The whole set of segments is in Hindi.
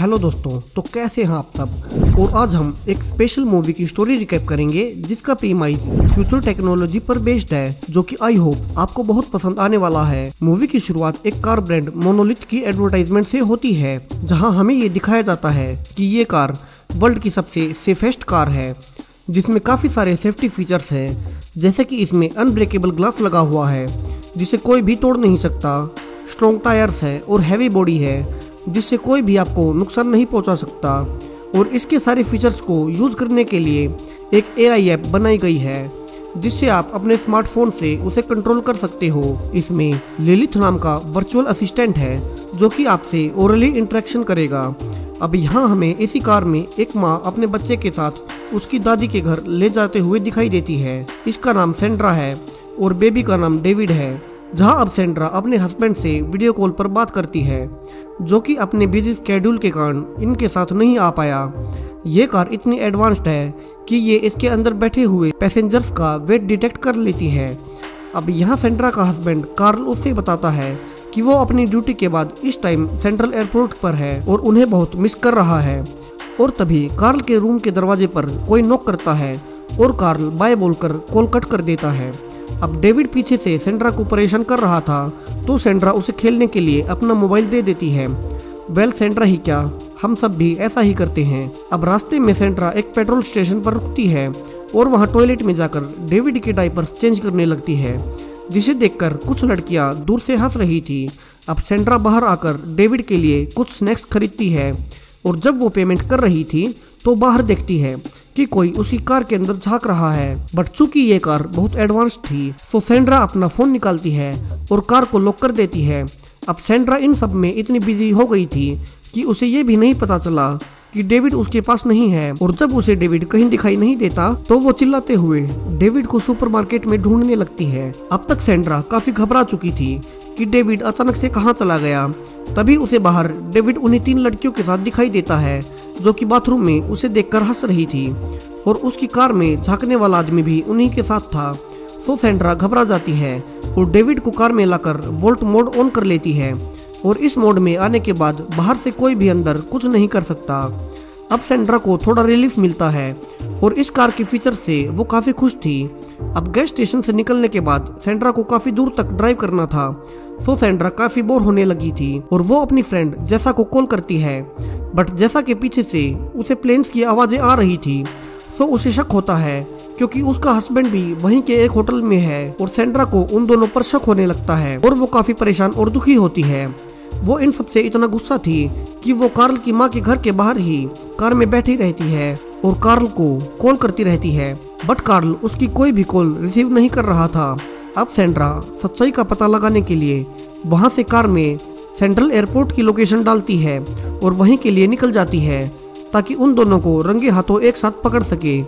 हेलो दोस्तों, तो कैसे हैं आप सब। और आज हम एक स्पेशल मूवी की स्टोरी रिकैप करेंगे जिसका प्रीमाइस फ्यूचर टेक्नोलॉजी पर बेस्ड है, जो कि आई होप आपको बहुत पसंद आने वाला है। मूवी की शुरुआत एक कार ब्रांड मोनोलिथ की एडवर्टाइजमेंट से होती है, जहां हमें ये दिखाया जाता है कि ये कार वर्ल्ड की सबसे सेफेस्ट कार है, जिसमें काफ़ी सारे सेफ्टी फीचर्स हैं, जैसे कि इसमें अनब्रेकेबल ग्लास लगा हुआ है जिसे कोई भी तोड़ नहीं सकता, स्ट्रॉन्ग टायर्स है और हैवी बॉडी है जिससे कोई भी आपको नुकसान नहीं पहुंचा सकता। और इसके सारे फीचर्स को यूज़ करने के लिए एक AI ऐप बनाई गई है जिससे आप अपने स्मार्टफोन से उसे कंट्रोल कर सकते हो। इसमें लिलिथ नाम का वर्चुअल असिस्टेंट है जो कि आपसे ओरली इंटरेक्शन करेगा। अब यहाँ हमें इसी कार में एक माँ अपने बच्चे के साथ उसकी दादी के घर ले जाते हुए दिखाई देती है। इसका नाम सेंड्रा है और बेबी का नाम डेविड है। जहाँ अब सेंड्रा अपने हस्बैंड से वीडियो कॉल पर बात करती है, जो कि अपने बिजी स्केड्यूल के कारण इनके साथ नहीं आ पाया। ये कार इतनी एडवांस्ड है कि ये इसके अंदर बैठे हुए पैसेंजर्स का वेट डिटेक्ट कर लेती है। अब यहाँ सेंड्रा का हस्बैंड कार्ल उससे बताता है कि वो अपनी ड्यूटी के बाद इस टाइम सेंट्रल एयरपोर्ट पर है और उन्हें बहुत मिस कर रहा है। और तभी कार्ल के रूम के दरवाजे पर कोई नॉक करता है और कार्ल बाय बोलकर कॉल कट कर देता है। अब डेविड पीछे से सेंड्रा को परेशान कर रहा था, तो सेंड्रा उसे खेलने के लिए अपना मोबाइल दे देती है। वेल, सेंड्रा ही क्या, हम सब भी ऐसा ही करते हैं। अब रास्ते में सेंड्रा एक पेट्रोल स्टेशन पर रुकती है और वहां टॉयलेट में जाकर डेविड के डायपर्स चेंज करने लगती है, जिसे देखकर कुछ लड़कियां दूर से हंस रही थी। अब सेंड्रा बाहर आकर डेविड के लिए कुछ स्नैक्स खरीदती है और जब वो पेमेंट कर रही थी तो बाहर देखती है कि कोई उसकी कार के अंदर झांक रहा है। बट चूंकि ये कार बहुत एडवांस थी, तो सेंड्रा अपना फोन निकालती है और कार को लॉक कर देती है। अब सेंड्रा इन सब में इतनी बिजी हो गई थी कि उसे ये भी नहीं पता चला कि डेविड उसके पास नहीं है। और जब उसे डेविड कहीं दिखाई नहीं देता तो वो चिल्लाते हुए डेविड को सुपरमार्केट में ढूंढने लगती है। अब तक सेंड्रा काफी घबरा चुकी थी कि डेविड अचानक से कहाँ चला गया। तभी उसे बाहर डेविड उन्हीं 3 लड़कियों के साथ दिखाई देता है, जो कि बाथरूम में उसे देखकर हंस रही थी और उसकी कार में झांकने वाला आदमी भी उन्हीं के साथ था। सो सेंड्रा घबरा जाती है और डेविड को कार में लाकर वोल्ट मोड ऑन कर लेती है और इस मोड में आने के बाद बाहर से कोई भी अंदर कुछ नहीं कर सकता। अब सेंड्रा को थोड़ा रिलीफ मिलता है और इस कार के फीचर से वो काफी खुश थी। अब गैस स्टेशन से निकलने के बाद सेंड्रा को काफी दूर तक ड्राइव करना था, सो सेंड्रा काफी बोर होने लगी थी और वो अपनी फ्रेंड जैसा को कॉल करती है। बट जैसा के पीछे से उसे प्लेन्स की आवाजें आ रही थी, सो उसे शक होता है क्योंकि उसका हस्बैंड भी वहीं के एक होटल में है और सेंड्रा को उन दोनों पर शक होने लगता है और वो काफी परेशान और दुखी होती है। वो इन सबसे इतना गुस्सा थी कि वो कार्ल की माँ के घर के बाहर ही कार में बैठी रहती है और कार्ल को कॉल करती रहती है, बट कार्ल उसकी कोई भी कॉल रिसीव नहीं कर रहा था। अब सेंड्रा सच्चाई का पता लगाने के लिए वहां से कार में सेंट्रल एयरपोर्ट की लोकेशन डालती है और वहीं के लिए निकल जाती है ताकि उन दोनों को रंगे हाथों एक साथ पकड़ सके।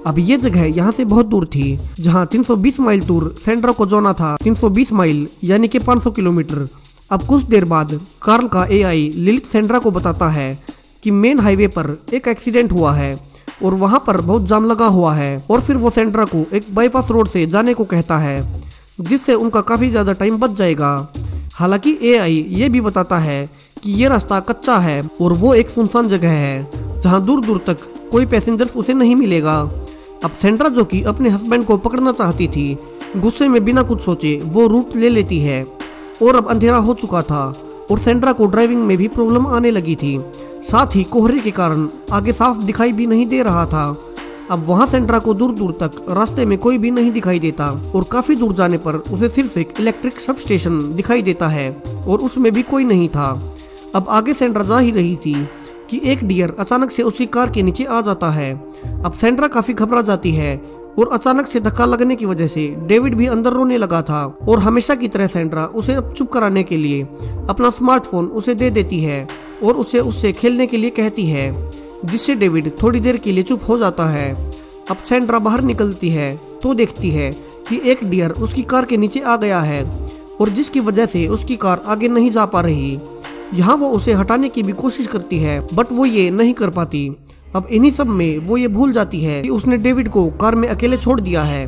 अब ये जगह यहाँ से बहुत दूर थी, जहाँ 320 माइल दूर सेंड्रा को जाना था। 320 माइल यानी कि 500 किलोमीटर। अब कुछ देर बाद कार्ल का AI लिलिथ सेंड्रा को बताता है कि मेन हाईवे पर एक एक्सीडेंट हुआ है और वहाँ पर बहुत जाम लगा हुआ है। और फिर वो सेंड्रा को एक बाईपास रोड से जाने को कहता है, जिससे उनका काफी ज्यादा टाइम बच जाएगा। हालांकि AI ये भी बताता है कि ये रास्ता कच्चा है और वो एक सुनसान जगह है जहाँ दूर दूर तक कोई पैसेंजर्स उसे नहीं मिलेगा। अब सेंड्रा, जो कि अपने हस्बैंड को पकड़ना चाहती थी, गुस्से में बिना कुछ सोचे वो रूट ले लेती है। और अब अंधेरा हो चुका था और सेंड्रा को ड्राइविंग में भी प्रॉब्लम आने लगी थी, साथ ही कोहरे के कारण आगे साफ दिखाई भी नहीं दे रहा था। अब वहाँ सेंड्रा को दूर दूर तक रास्ते में कोई भी नहीं दिखाई देता और काफी दूर जाने पर उसे सिर्फ एक इलेक्ट्रिक सब स्टेशन दिखाई देता है और उसमें भी कोई नहीं था। अब आगे सेंड्रा जा ही रही थी कि एक डियर अचानक से उसकी कार के नीचे आ जाता है। अब सेंड्रा काफी घबरा जाती है और अचानक से धक्का लगने की वजह से डेविड भी अंदर रोने लगा था और हमेशा की तरह सेंड्रा उसे अब चुप कराने के लिए अपना स्मार्टफोन उसे दे देती है और उसे उससे खेलने के लिए कहती है, जिससे डेविड थोड़ी देर के लिए चुप हो जाता है। अब सेंड्रा बाहर निकलती है तो देखती है कि एक डियर उसकी कार के नीचे आ गया है और जिसकी वजह से उसकी कार आगे नहीं जा पा रही। यहाँ वो उसे हटाने की भी कोशिश करती है, बट वो ये नहीं कर पाती। अब इन्हीं सब में वो ये भूल जाती है कि उसने डेविड को कार में अकेले छोड़ दिया है।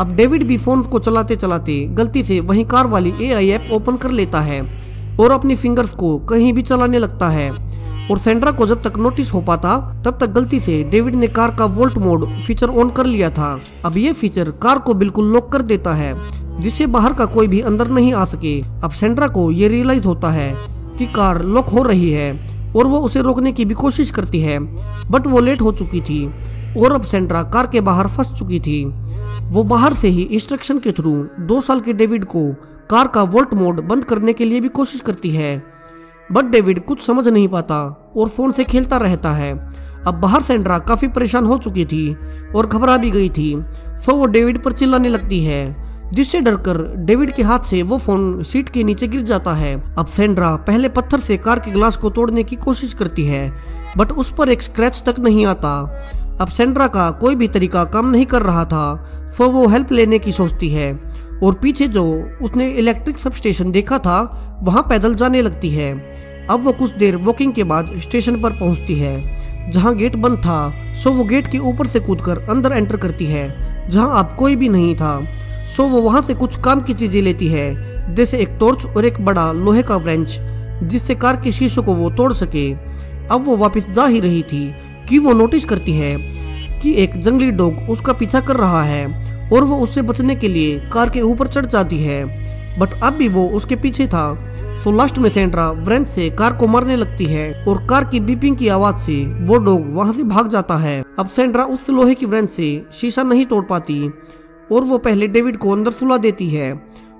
अब डेविड भी फोन को चलाते चलाते गलती से वहीं कार वाली AI ऐप ओपन कर लेता है और अपनी फिंगर्स को कहीं भी चलाने लगता है। और सेंड्रा को जब तक नोटिस हो पाता तब तक गलती से डेविड ने कार का वोल्ट मोड फीचर ऑन कर लिया था। अब ये फीचर कार को बिल्कुल लॉक कर देता है जिससे बाहर का कोई भी अंदर नहीं आ सके। अब सेंड्रा को ये रियलाइज होता है कि कार लॉक हो रही है और वो उसे रोकने की भी कोशिश करती है, बट वो लेट हो चुकी थी और अब सेंड्रा कार के बाहर फंस चुकी थी। वो बाहर से ही इंस्ट्रक्शन के थ्रू 2 साल के डेविड को कार का वोल्ट मोड बंद करने के लिए भी कोशिश करती है, बट डेविड कुछ समझ नहीं पाता और फोन से खेलता रहता है। अब बाहर सेंड्रा काफी परेशान हो चुकी थी और घबरा भी गई थी, सो वो डेविड पर चिल्लाने लगती है, जिससे डरकर डेविड के हाथ से वो फोन सीट के नीचे गिर जाता है। अब सेंड्रा पहले पत्थर से कार के ग्लास को तोड़ने की कोशिश करती है, बट उस पर एक स्क्रैच तक नहीं आता। अब सेंड्रा का कोई भी तरीका काम नहीं कर रहा था, सो वो हेल्प लेने की सोचती है और पीछे जो उसने इलेक्ट्रिक सब स्टेशन देखा था वहां पैदल जाने लगती है। अब वो कुछ देर वॉकिंग के बाद स्टेशन पर पहुंचती है जहां गेट बंद था, सो वो गेट के ऊपर से कूदकर अंदर एंटर करती है जहां अब कोई भी नहीं था। सो वो वहां से कुछ काम की चीजें लेती है, जैसे एक टॉर्च और एक बड़ा लोहे का व्रेंच, जिससे कार के शीशों को वो तोड़ सके। अब वो वापस जा ही रही थी कि वो नोटिस करती है कि एक जंगली डॉग उसका पीछा कर रहा है और वो उससे बचने के लिए कार के ऊपर चढ़ जाती है, बट अब भी वो उसके पीछे था। सो लास्ट में सेंड्रा व्रेंच से कार को मारने लगती है और कार की बीपिंग की आवाज से वो डॉग वहां से भाग जाता है। अब सेंड्रा उस लोहे की व्रेंच से शीशा नहीं तोड़ पाती और वो पहले डेविड को अंदर सुला देती है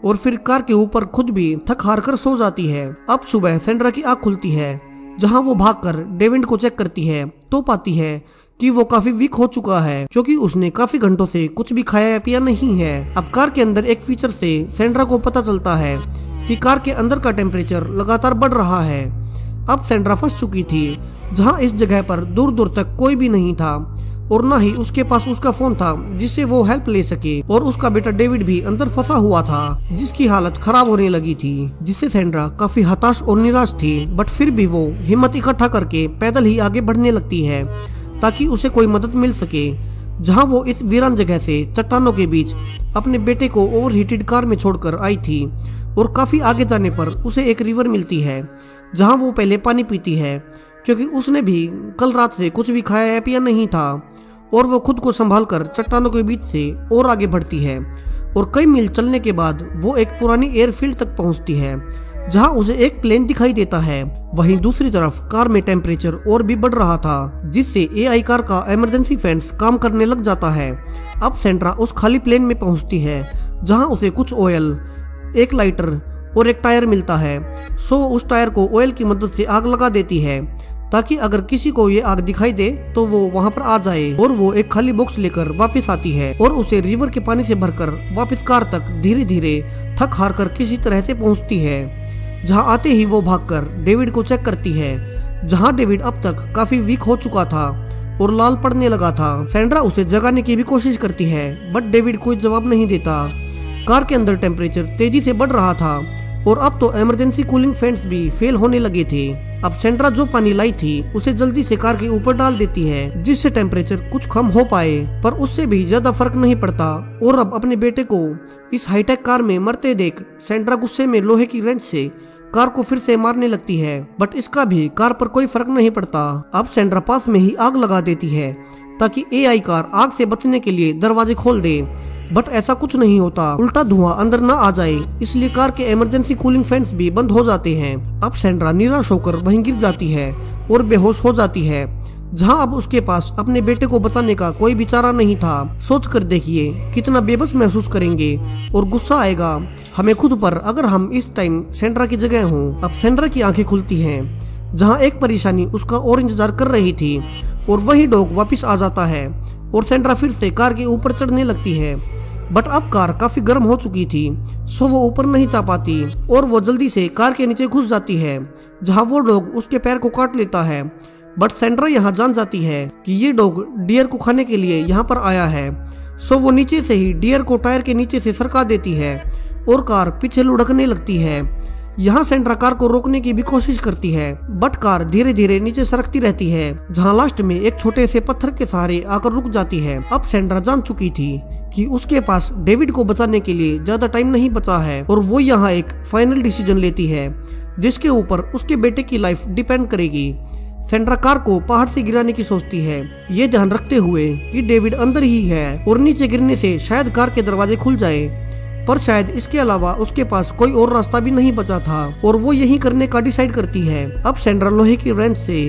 और फिर कार के ऊपर खुद भी थक हार कर सो जाती है। अब सुबह सेंड्रा की आंख खुलती है जहां वो भागकर डेविड को चेक करती है तो पाती है कि वो काफी वीक हो चुका है क्योंकि उसने काफी घंटों से कुछ भी खाया पिया नहीं है। अब कार के अंदर एक फीचर से सेंड्रा को पता चलता है कि कार के अंदर का टेम्परेचर लगातार बढ़ रहा है। अब सेंड्रा फंस चुकी थी जहां इस जगह पर दूर दूर तक कोई भी नहीं था और ना ही उसके पास उसका फोन था जिससे वो हेल्प ले सके, और उसका बेटा डेविड भी अंदर फंसा हुआ था जिसकी हालत खराब होने लगी थी, जिससे सेंड्रा काफी हताश और निराश थी। बट फिर भी वो हिम्मत इकट्ठा करके पैदल ही आगे बढ़ने लगती है ताकि उसे कोई मदद मिल सके। जहां वो इस वीरान जगह से चट्टानों के बीच अपने बेटे को ओवरहीटेड कार में छोड़कर आई थी और काफी आगे जाने पर उसे एक रिवर मिलती है जहां वो पहले पानी पीती है क्योंकि उसने भी कल रात से कुछ भी खाया पिया नहीं था, और वो खुद को संभालकर चट्टानों के बीच से और आगे बढ़ती है और कई मील चलने के बाद वो एक पुरानी एयरफील्ड तक पहुंचती है जहां उसे एक प्लेन दिखाई देता है। वहीं दूसरी तरफ कार में टेम्परेचर और भी बढ़ रहा था जिससे एआई कार का इमरजेंसी फैंस काम करने लग जाता है। अब सेंड्रा उस खाली प्लेन में पहुंचती है जहां उसे कुछ ऑयल, एक लाइटर और एक टायर मिलता है। सो वो उस टायर को ऑयल की मदद से आग लगा देती है ताकि अगर किसी को ये आग दिखाई दे तो वो वहां पर आ जाए, और वो एक खाली बॉक्स लेकर वापस आती है और उसे रिवर के पानी से भरकर वापस कार तक धीरे धीरे थक हार कर किसी तरह से पहुंचती है। जहां आते ही वो भागकर डेविड को चेक करती है जहां डेविड अब तक काफी वीक हो चुका था और लाल पड़ने लगा था। सेंड्रा उसे जगाने की भी कोशिश करती है बट डेविड कोई जवाब नहीं देता। कार के अंदर टेम्परेचर तेजी से बढ़ रहा था और अब तो इमरजेंसी कूलिंग फैंस भी फेल होने लगे थे। अब सेंड्रा जो पानी लाई थी उसे जल्दी से कार के ऊपर डाल देती है जिससे टेम्परेचर कुछ कम हो पाए, पर उससे भी ज्यादा फर्क नहीं पड़ता। और अब अपने बेटे को इस हाईटेक कार में मरते देख सेंड्रा गुस्से में लोहे की रेंच से कार को फिर से मारने लगती है, बट इसका भी कार पर कोई फर्क नहीं पड़ता। अब सेंड्रा पास में ही आग लगा देती है ताकि एआई कार आग से बचने के लिए दरवाजे खोल दे, बट ऐसा कुछ नहीं होता, उल्टा धुआं अंदर ना आ जाए इसलिए कार के इमरजेंसी कूलिंग फैंस भी बंद हो जाते हैं। अब सेंड्रा निराश होकर वहीं गिर जाती है और बेहोश हो जाती है जहां अब उसके पास अपने बेटे को बचाने का कोई भी चारा नहीं था। सोच कर देखिए कितना बेबस महसूस करेंगे और गुस्सा आएगा हमें खुद पर अगर हम इस टाइम सेंड्रा की जगह हों। अब सेंड्रा की आंखें खुलती हैं जहां एक परेशानी उसका और इंतजार कर रही थी और वही डॉग वापस आ जाता है और सेंड्रा फिर से कार के ऊपर चढ़ने लगती है, बट अब कार काफी गर्म हो चुकी थी सो वो ऊपर नहीं जा पाती और वो जल्दी से कार के नीचे घुस जाती है जहां वो डॉग उसके पैर को काट लेता है। बट सेंड्रा यहाँ जान जाती है कि ये डॉग डियर को खाने के लिए यहाँ पर आया है, सो वो नीचे से ही डियर को टायर के नीचे से सरका देती है और कार पीछे लुढ़कने लगती है। यहाँ सेंड्रा कार को रोकने की भी कोशिश करती है बट कार धीरे धीरे नीचे सरकती रहती है जहाँ लास्ट में एक छोटे से पत्थर के सहारे आकर रुक जाती है। अब सेंड्रा जान चुकी थी कि उसके पास डेविड को बचाने के लिए ज्यादा टाइम नहीं बचा है और वो यहाँ एक फाइनल डिसीजन लेती है जिसके ऊपर उसके बेटे की लाइफ डिपेंड करेगी। सैंड्रा कार को पहाड़ से गिराने की सोचती है, ये ध्यान रखते हुए कि डेविड अंदर ही है और नीचे गिरने से शायद कार के दरवाजे खुल जाए, पर शायद इसके अलावा उसके पास कोई और रास्ता भी नहीं बचा था और वो यही करने का डिसाइड करती है। अब सैंड्रा लोहे की रेंच से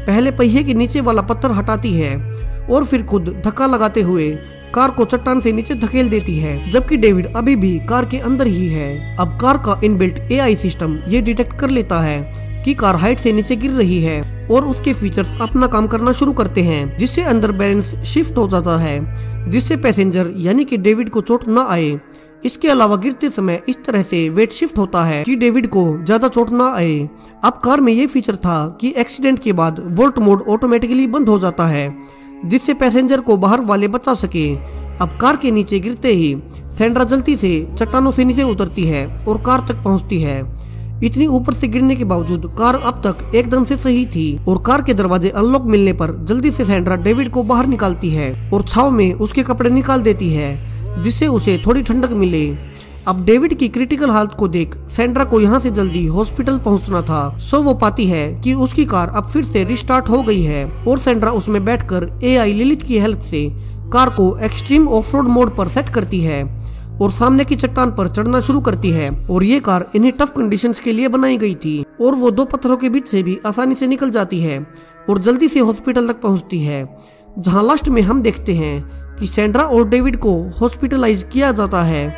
पहले पहिए के नीचे वाला पत्थर हटाती है और फिर खुद धक्का लगाते हुए कार को चट्टान से नीचे धकेल देती है, जबकि डेविड अभी भी कार के अंदर ही है। अब कार का इनबिल्ट एआई सिस्टम ये डिटेक्ट कर लेता है कि कार हाइट से नीचे गिर रही है और उसके फीचर्स अपना काम करना शुरू करते हैं, जिससे अंदर बैलेंस शिफ्ट हो जाता है, जिससे पैसेंजर यानी कि डेविड को चोट न आए। इसके अलावा गिरते समय इस तरह से वेट शिफ्ट होता है कि डेविड को ज्यादा चोट ना आए। अब कार में ये फीचर था कि एक्सीडेंट के बाद वोल्ट मोड ऑटोमेटिकली बंद हो जाता है, जिससे पैसेंजर को बाहर वाले बचा सके। अब कार के नीचे गिरते ही सैंड्रा जल्दी से चट्टानों से नीचे उतरती है और कार तक पहुंचती है। इतनी ऊपर से गिरने के बावजूद कार अब तक एकदम से सही थी और कार के दरवाजे अनलॉक मिलने पर जल्दी से सैंड्रा डेविड को बाहर निकालती है और छाव में उसके कपड़े निकाल देती है, जिससे उसे थोड़ी ठंडक मिले। अब डेविड की क्रिटिकल हालत को देख सैंड्रा को यहाँ से जल्दी हॉस्पिटल पहुँचना था, सो वो पाती है कि उसकी कार अब फिर से रिस्टार्ट हो गई है और सैंड्रा उसमें बैठकर एआई लिलिथ की हेल्प से कार को एक्सट्रीम ऑफ रोड मोड पर सेट करती है और सामने की चट्टान पर चढ़ना शुरू करती है। और ये कार इन्हें टफ कंडीशंस के लिए बनाई गई थी और वो दो पत्थरों के बीच से भी आसानी से निकल जाती है और जल्दी से हॉस्पिटल तक पहुंचती है, जहां लास्ट में हम देखते हैं कि सैंड्रा और डेविड को हॉस्पिटलाइज किया जाता है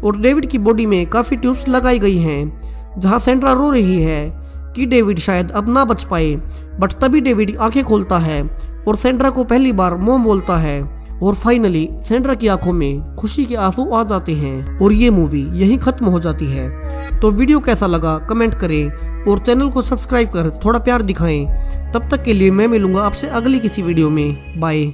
और डेविड की बॉडी में काफी ट्यूब्स लगाई गई हैं, जहां सैंड्रा रो रही है कि डेविड शायद अब ना बच पाए। बट तभी डेविड आंखें खोलता है और सैंड्रा को पहली बार मॉम बोलता है और फाइनली सैंड्रा की आंखों में खुशी के आंसू आ जाते हैं और ये मूवी यहीं खत्म हो जाती है। तो वीडियो कैसा लगा कमेंट करें और चैनल को सब्सक्राइब कर थोड़ा प्यार दिखाएं। तब तक के लिए मैं मिलूंगा आपसे अगली किसी वीडियो में। बाय।